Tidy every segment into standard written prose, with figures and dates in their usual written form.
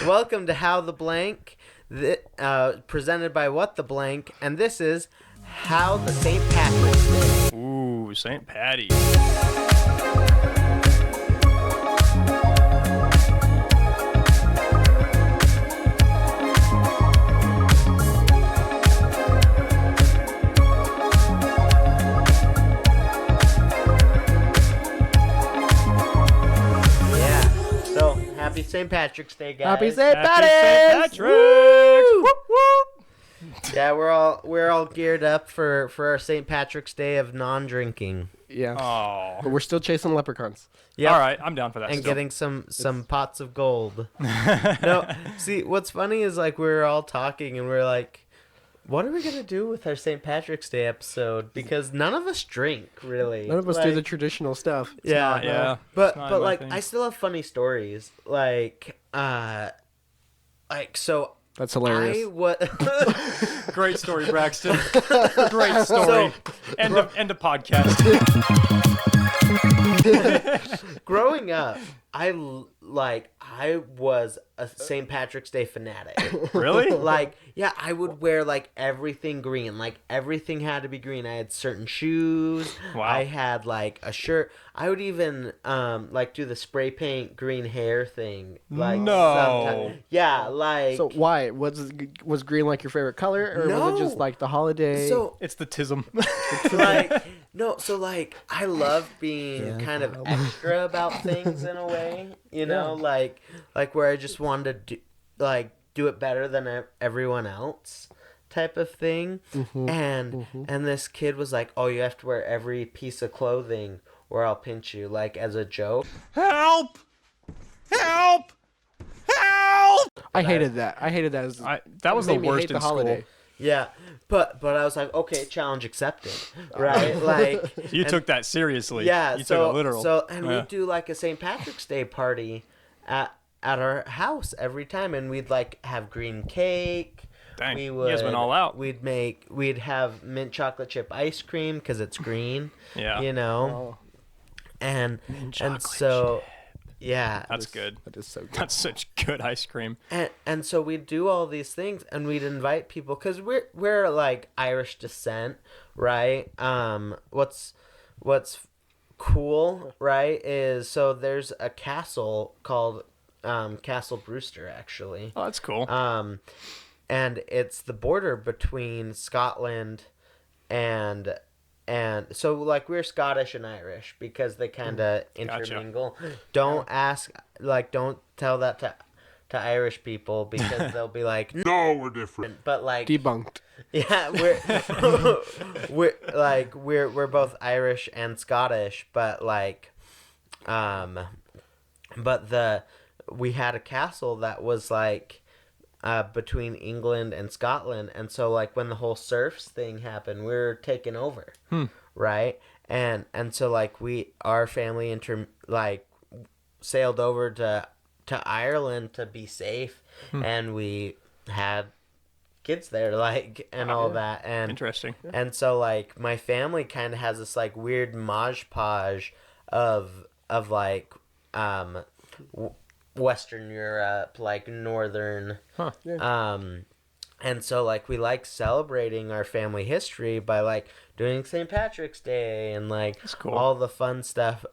Welcome to How the Blank, presented by What the Blank, and this is How the St. Patrick's Day. Ooh, St. Patty. Happy St. Patrick's Day, guys. Happy St. Happy St. Patrick's! Whoop, whoop. Yeah, we're all geared up for our St. Patrick's Day of non-drinking. Yeah. Oh. But we're still chasing leprechauns. Yeah. All right, I'm down for that. And still. getting some pots of gold. No, see, what's funny is like we were all talking and we're like, what are we gonna do with our St. Patrick's Day episode? Because none of us drink, really. None of us do the traditional stuff. Yeah. It's But not my like thing. I still have funny stories. So That's hilarious. Great story, Braxton. Great story. End of podcast. Growing up, I was a St. Patrick's Day fanatic. Really? Like, yeah, I would wear like everything green. Like everything had to be green. I had certain shoes. Wow. I had like a shirt. I would even like do the spray paint green hair thing. Like No. sometimes. Yeah, like So why was green like your favorite color, or was it just No. like the holiday? so It's the tism. like no, so like I love being kind of extra about things in a way, you know, like where I just wanted to do it better than everyone else type of thing. And this kid was like, "Oh, you have to wear every piece of clothing or I'll pinch you," like as a joke. Help! Help! Help! I hated that. As That was it the made me worst hate in the school. holiday. Yeah, but I was like, okay, challenge accepted, right? Like You took that seriously. yeah, You so took it literal. So Yeah. we'd do like a St. Patrick's Day party at our house every time, and we'd like have green cake. Dang, We you would, guys went all out. We'd have mint chocolate chip ice cream because it's green. Yeah. You know, and chocolate so yeah, That's good. That is so good. That's such good ice cream. and so we'd do all these things, and we'd invite people because we're like Irish descent, right? What's cool, right, is so there's a castle called Castle Brewster, actually. Oh, that's cool. And it's the border between Scotland and so like we're Scottish and Irish because they kind of intermingle. Don't tell that to Irish people because they'll be like, no, we're different. But like Debunked. yeah, we're both Irish and Scottish, but like we had a castle that was like between England and Scotland, and so like when the whole serfs thing happened, we were taken over, right? And so like our family sailed over to Ireland to be safe, and we had kids there, like, and all that, and Interesting. and so like my family kind of has this like weird modge podge of like Western Europe, like northern, and so like we like celebrating our family history by like doing St. Patrick's Day and like cool. all the fun stuff.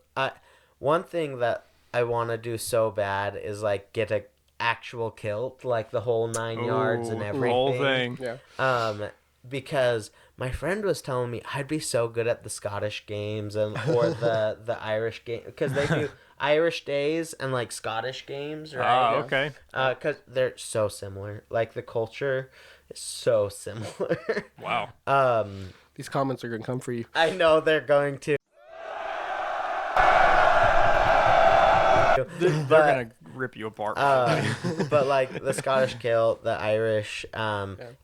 One thing that I want to do so bad is like get a actual kilt, like the whole 9 yards and Ooh, everything. whole thing. Yeah. Because my friend was telling me I'd be so good at the Scottish games or the Irish game, because they do Irish days and like Scottish games, right? Oh, okay. Because they're so similar. Like the culture is so similar. Wow. These comments are gonna come for you. I know they're going to. They're gonna rip you apart. But like the Scottish kilt, the Irish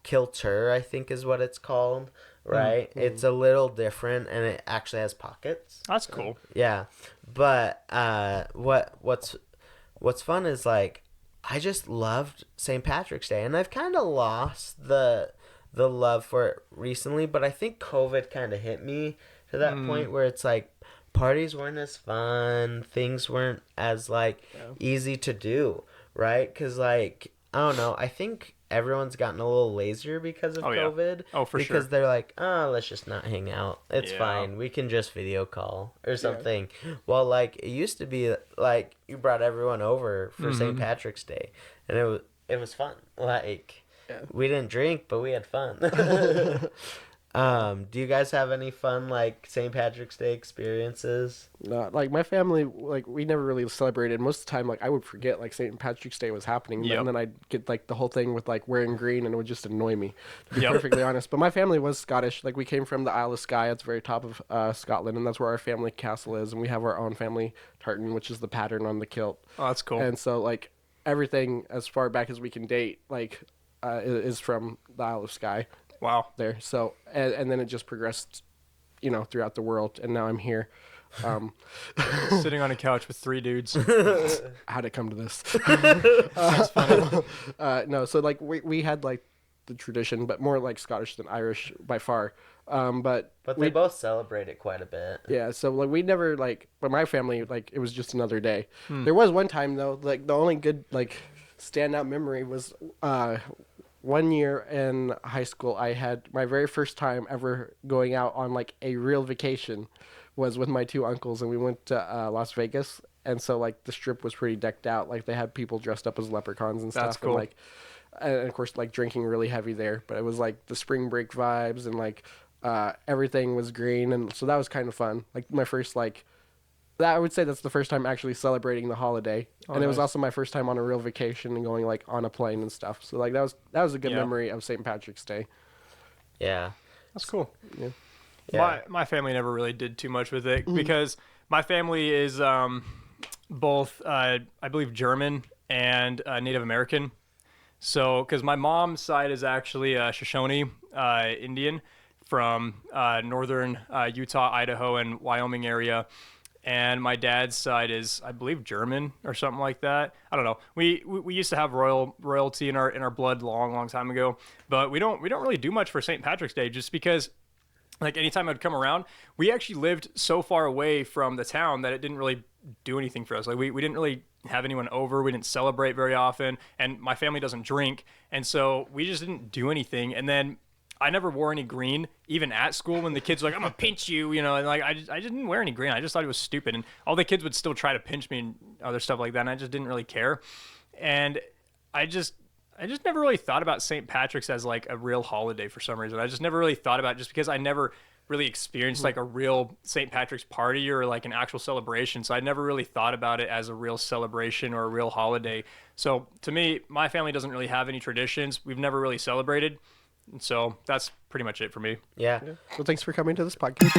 kilter, I think is what it's called, right? It's a little different, and it actually has pockets. That's cool. Yeah, but what's fun is like I just loved St. Patrick's Day, and I've kind of lost the love for it recently. But I think COVID kind of hit me to that point where it's like parties weren't as fun, things weren't as like easy to do, right? Because, like, I don't know. I think everyone's gotten a little lazier because of COVID. Oh, for sure. Because they're like, oh, let's just not hang out. It's Yeah. fine. We can just video call or something. Well, like, it used to be, like, you brought everyone over for St. Patrick's Day. And it was fun. Like, we didn't drink, but we had fun. Do you guys have any fun, like, St. Patrick's Day experiences? No, like my family, like we never really celebrated. Most of the time, like I would forget like St. Patrick's Day was happening, Yep. and then I'd get like the whole thing with like wearing green, and it would just annoy me, to be Yep. perfectly honest. But my family was Scottish. Like we came from the Isle of Skye, it's the very top of Scotland, and that's where our family castle is, and we have our own family tartan, which is the pattern on the kilt. Oh, that's cool. And so like everything as far back as we can date, like is from the Isle of Skye. Wow. There. So and then it just progressed, throughout the world, and now I'm here. Sitting on a couch with 3 dudes. How'd it come to this? That's funny. No, so like we had like the tradition, but more like Scottish than Irish by far. But they both celebrate it quite a bit. yeah, so like we never but my family, like it was just another day. There was one time though, like the only good like standout memory was 1 year in high school. I had my very first time ever going out on like a real vacation was with my 2 uncles, and we went to Las Vegas. And so like the strip was pretty decked out. Like they had people dressed up as leprechauns and stuff. That's cool. And of course like drinking really heavy there, but it was like the spring break vibes, and like everything was green, and so that was kind of fun. Like my first that I would say that's the first time actually celebrating the holiday. And it was nice. also my first time on a real vacation and going like on a plane and stuff. So like that was a good memory of St. Patrick's Day. Yeah. That's cool. Yeah. Yeah. My family never really did too much with it because my family is both, I believe, German and Native American. So, because my mom's side is actually Shoshone Indian from northern Utah, Idaho, and Wyoming area. And my dad's side is, I believe, German or something like that. I don't know. We used to have royalty in our blood long time ago, but we don't really do much for St. Patrick's Day just because, like, anytime I'd come around, we actually lived so far away from the town that it didn't really do anything for us. Like we didn't really have anyone over. We didn't celebrate very often, and my family doesn't drink, and so we just didn't do anything. And then I never wore any green, even at school when the kids were like, I'm going to pinch you, and like, I didn't wear any green. I just thought it was stupid. And all the kids would still try to pinch me and other stuff like that. And I just didn't really care. And I just never really thought about St. Patrick's as like a real holiday for some reason. I just never really thought about it just because I never really experienced like a real St. Patrick's party or like an actual celebration. So I never really thought about it as a real celebration or a real holiday. So to me, my family doesn't really have any traditions. We've never really celebrated. And so that's pretty much it for me. Yeah. Well, thanks for coming to this podcast.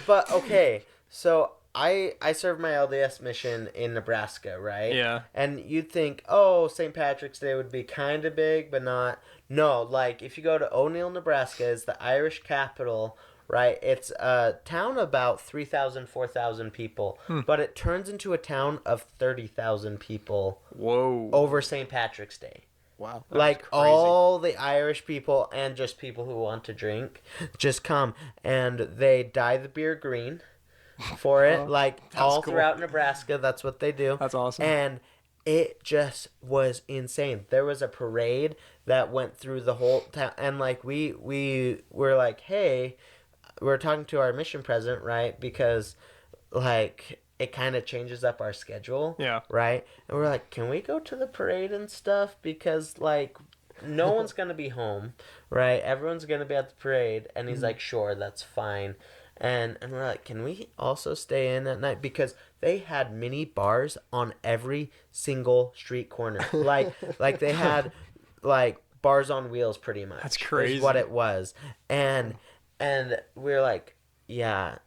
But okay, so I served my LDS mission in Nebraska, right? Yeah. And you'd think, oh, St. Patrick's Day would be kind of big, but not. No, like if you go to O'Neill, Nebraska, is the Irish capital, right? It's a town about 3,000, 4,000 people, but it turns into a town of 30,000 people. Whoa. Over St. Patrick's Day. Wow. Like crazy. all the Irish people and just people who want to drink just come, and they dye the beer green for it, like all cool. throughout Nebraska. That's what they do. That's awesome. And it just was insane. There was a parade that went through the whole town, and like we were like, hey, we're talking to our mission president, right? Because like it kind of changes up our schedule. Yeah. Right? And we're like, can we go to the parade and stuff? Because like no one's going to be home, right? Everyone's going to be at the parade. And he's like, sure, that's fine. And we're like, can we also stay in at night? Because they had mini bars on every single street corner. Like they had like bars on wheels pretty much. That's crazy. Is what it was. And we're like, yeah,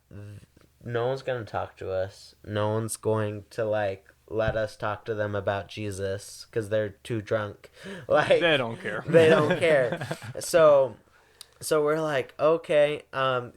no one's going to talk to us. No one's going to like let us talk to them about Jesus because they're too drunk. Like They don't care. They don't care. So we're like, okay,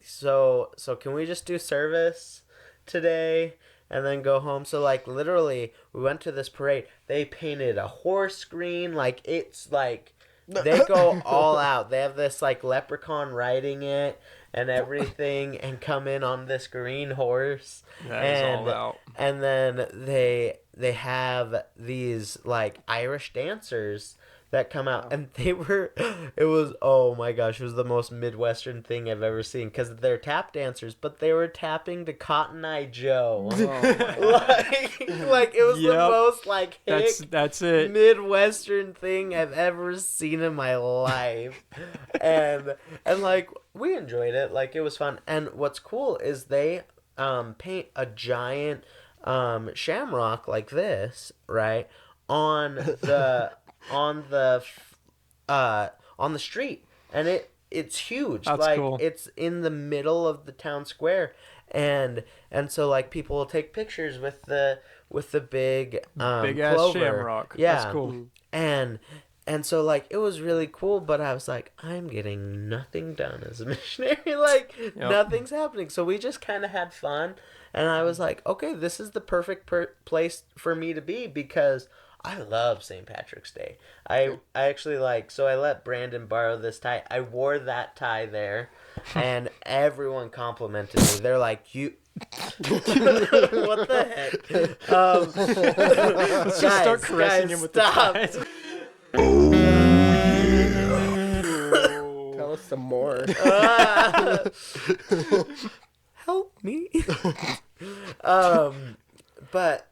so can we just do service today and then go home? So like literally we went to this parade. They painted a horse green, like it's like they go all out. They have this like leprechaun riding it, and everything, and come in on this green horse. That is and all out. and then they have these like Irish dancers that come out, and it was, oh my gosh, it was the most Midwestern thing I've ever seen, because they're tap dancers, but they were tapping to Cotton Eye Joe. like it was the Yep. most like hick That's it. Midwestern thing I've ever seen in my life. and like we enjoyed it, like it was fun. And what's cool is they paint a giant shamrock like this, right, on the on the street, and it's huge. That's like cool. it's in the middle of the town square, and so like people will take pictures with the big Big ass clover. shamrock. Yeah. That's cool. And so like it was really cool, but I was like, I'm getting nothing done as a missionary. Like nothing's happening. So we just kind of had fun, and I was like, okay, this is the perfect place for me to be, because I love St. Patrick's Day. I actually so I let Brandon borrow this tie. I wore that tie there, and everyone complimented me. They're like, you... What the heck? Let's just start caressing him with stop. the ties. Tell us some more. Help me. But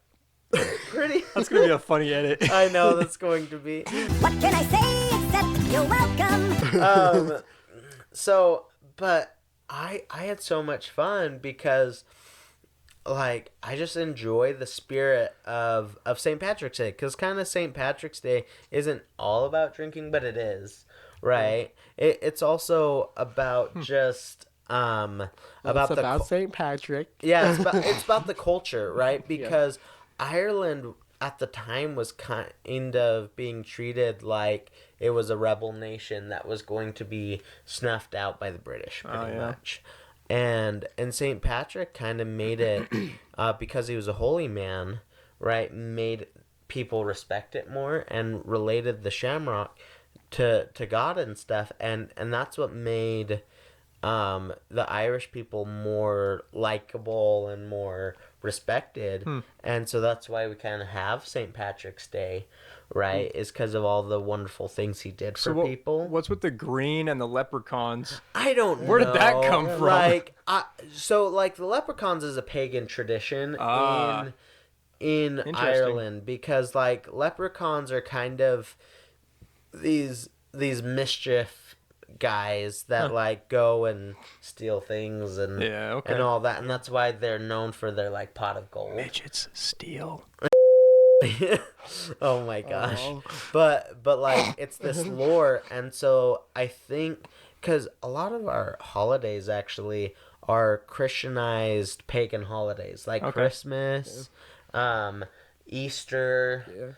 pretty. That's gonna be a funny edit. I know that's going to be. What can I say except you're welcome? So, but I had so much fun, because like I just enjoy the spirit of St. Patrick's Day, because kind of St. Patrick's Day isn't all about drinking, but it is, right? It's also about just about St. Patrick. Yeah, it's about the culture, right? Because Ireland at the time was kind of being treated like it was a rebel nation that was going to be snuffed out by the British, pretty much. And St. Patrick kind of made it, because he was a holy man, right? Made people respect it more, and related the shamrock to God and stuff, and that's what made the Irish people more likable and more respected. And so that's why we kind of have St. Patrick's Day, right? Is because of all the wonderful things he did for people. What's with the green and the leprechauns? I don't know. Where did that come from? Like, so like the leprechauns is a pagan tradition in Ireland, because like leprechauns are kind of these mischief guys that like go and steal things and and all that, and that's why they're known for their like pot of gold. Midgets steal. Oh my gosh. But like it's this lore, and so I think because a lot of our holidays actually are Christianized pagan holidays, like Christmas, Easter,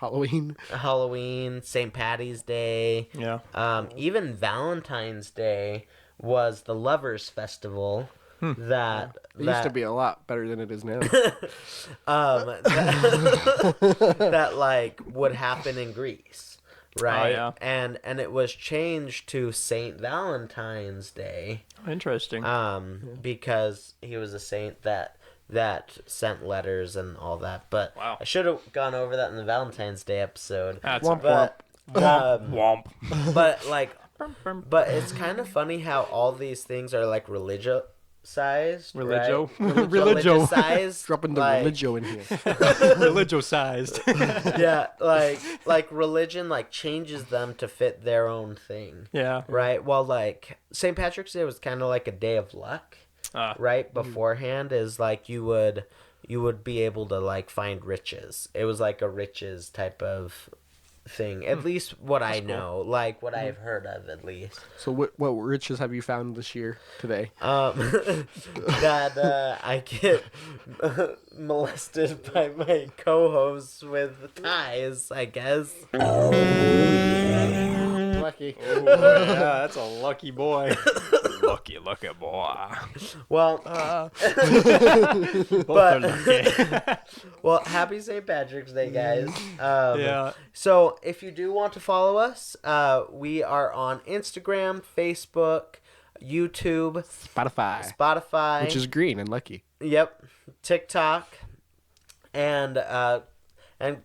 Halloween, St. Patty's Day. Even Valentine's Day was the lovers' festival. That It used to be a lot better than it is now. that like would happen in Greece, right? And it was changed to Saint Valentine's Day. Interesting. Because he was a saint that sent letters and all that. But I should have gone over that in the Valentine's Day episode. That's but womp. but like, but it's kind of funny how all these things are like religio-sized. Religio. Right? Religious-sized. Dropping the like, religio in here. Religio-sized. Yeah, like religion like changes them to fit their own thing. Yeah. Right? Well, like St. Patrick's Day was kind of like a day of luck. Right beforehand is like you would be able to like find riches. It was like a riches type of thing, at least what I know, like what I've heard of, at least. So what riches have you found this year today? That I get molested by my co-hosts with ties, I guess. Lucky. Oh, yeah, that's a lucky boy. lucky boy. Well, Both are lucky. well, happy St. Patrick's Day, guys. So if you do want to follow us, we are on Instagram, Facebook, YouTube, Spotify, which is green and lucky. Yep, TikTok, and on our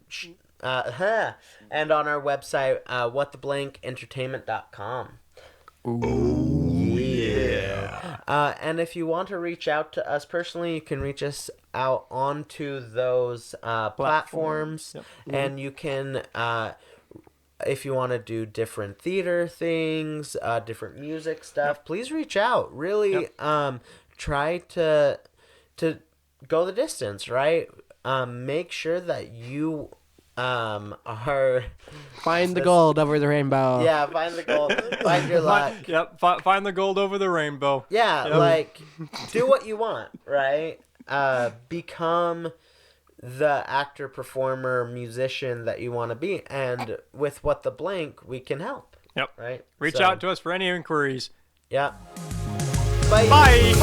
website, whattheblankentertainment.com. Ooh, yeah. And if you want to reach out to us personally, you can reach us out onto those platforms. Yep. And you can, if you want to do different theater things, different music stuff, please reach out. Really, try to go the distance, right? Make sure that you are find the gold over the rainbow. Yeah, find the gold. Find your luck. Yep, find the gold over the rainbow. Yeah, like do what you want, right? Become the actor, performer, musician that you want to be, and with What the Blank, we can help. Yep. Right. Reach out to us for any inquiries. Yeah. Bye. Bye.